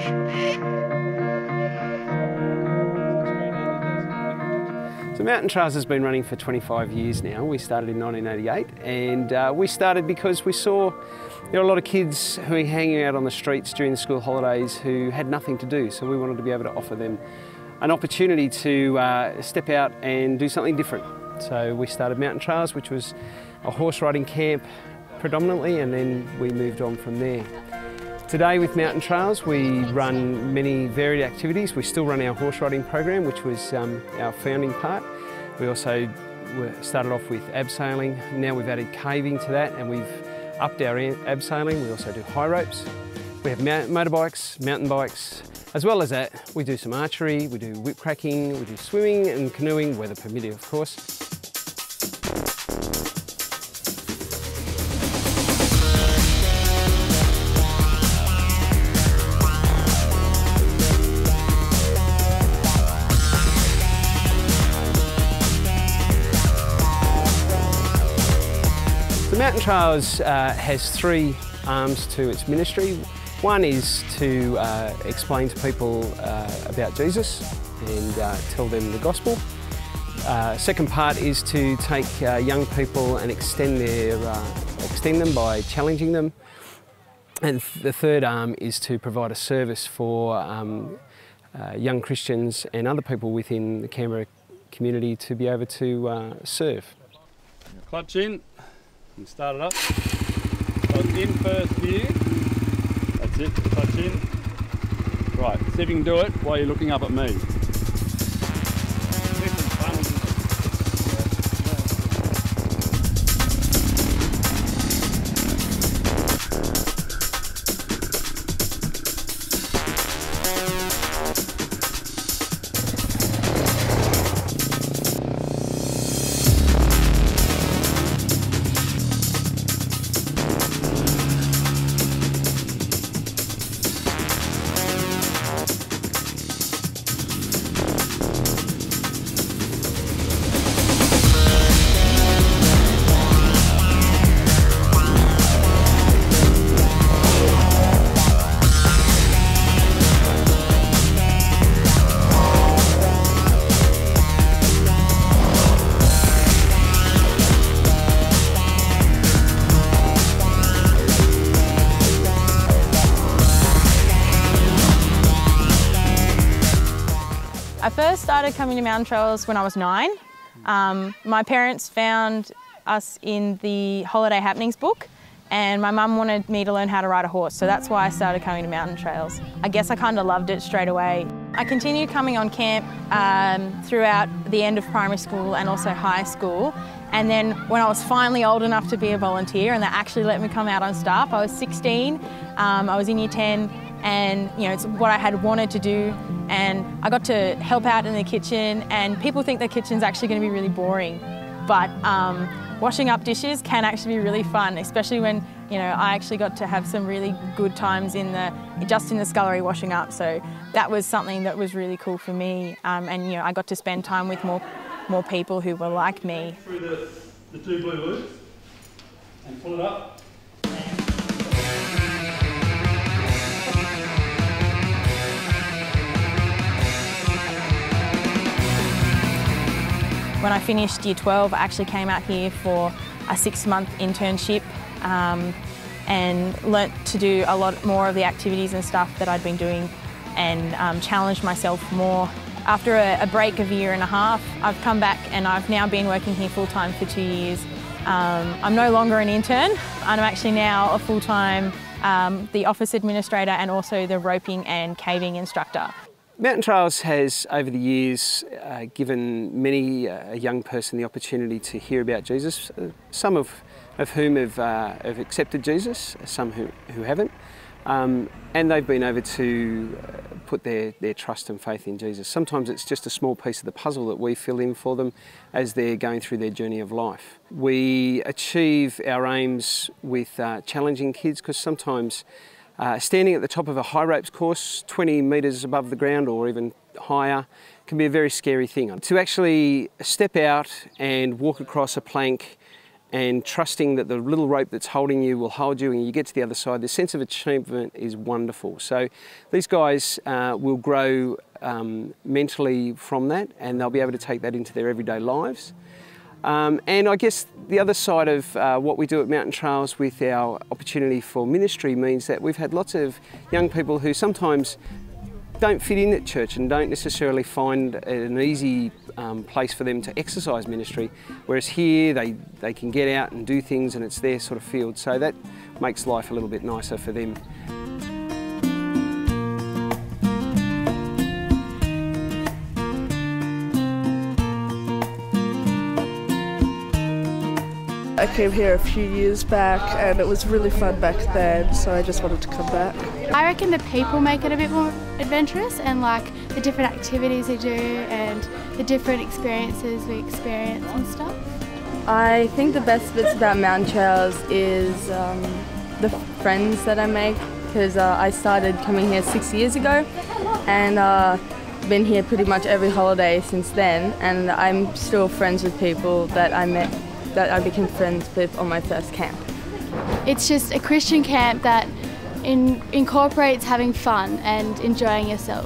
So Mountain Trails has been running for 25 years now. We started in 1988, and we started because we saw there were a lot of kids who were hanging out on the streets during the school holidays who had nothing to do, so we wanted to be able to offer them an opportunity to step out and do something different. So we started Mountain Trails, which was a horse riding camp predominantly, and then we moved on from there. Today with Mountain Trails we run many varied activities. We still run our horse riding program, which was our founding part. We also started off with abseiling. Now we've added caving to that, and we've upped our abseiling. We also do high ropes. We have motorbikes, mountain bikes. As well as that, we do some archery, we do whip cracking, we do swimming and canoeing, weather permitting of course. The Mountain Trails has three arms to its ministry. One is to explain to people about Jesus and tell them the gospel. Second part is to take young people and extend them by challenging them. And the third arm is to provide a service for young Christians and other people within the Canberra community to be able to serve. Clutch in and start it up. So it's in first gear. That's it, clutch in. Right, see if you can do it while you're looking up at me. I first started coming to Mountain Trails when I was 9. My parents found us in the Holiday Happenings book, and my mum wanted me to learn how to ride a horse, so that's why I started coming to Mountain Trails. I guess I kind of loved it straight away. I continued coming on camp throughout the end of primary school and also high school, and then when I was finally old enough to be a volunteer and they actually let me come out on staff, I was 16, I was in year 10, and you know, it's what I had wanted to do, and I got to help out in the kitchen, and people think the kitchen's actually going to be really boring, but washing up dishes can actually be really fun, especially when I actually got to have some really good times just in the scullery washing up. So that was something that was really cool for me, and I got to spend time with more people who were like me. Through the two blue loops and pull it up. When I finished year 12, I actually came out here for a 6-month internship and learnt to do a lot more of the activities and stuff that I'd been doing, and challenged myself more. After a break of a year and a half, I've come back and I've now been working here full-time for 2 years. I'm no longer an intern. I'm actually now a full-time the office administrator and also the roping and caving instructor. Mountain Trails has, over the years, given many a young person the opportunity to hear about Jesus, some of whom have accepted Jesus, some who haven't, and they've been able to put their trust and faith in Jesus. Sometimes it's just a small piece of the puzzle that we fill in for them as they're going through their journey of life. We achieve our aims with challenging kids, because sometimes standing at the top of a high ropes course, 20 metres above the ground or even higher, can be a very scary thing. To actually step out and walk across a plank and trusting that the little rope that's holding you will hold you and you get to the other side. The sense of achievement is wonderful. So these guys will grow mentally from that, and they'll be able to take that into their everyday lives. And I guess the other side of what we do at Mountain Trails with our opportunity for ministry means that we've had lots of young people who sometimes don't fit in at church and don't necessarily find an easy place for them to exercise ministry, whereas here they can get out and do things and it's their sort of field, so that makes life a little bit nicer for them. I came here a few years back and it was really fun back then, so I just wanted to come back. I reckon the people make it a bit more adventurous, and like the different activities they do and the different experiences we experience and stuff. I think the best bits about mountain trails is the friends that I make, because I started coming here 6 years ago and been here pretty much every holiday since then, and I'm still friends with people that I became friends with on my first camp. It's just a Christian camp that incorporates having fun and enjoying yourself.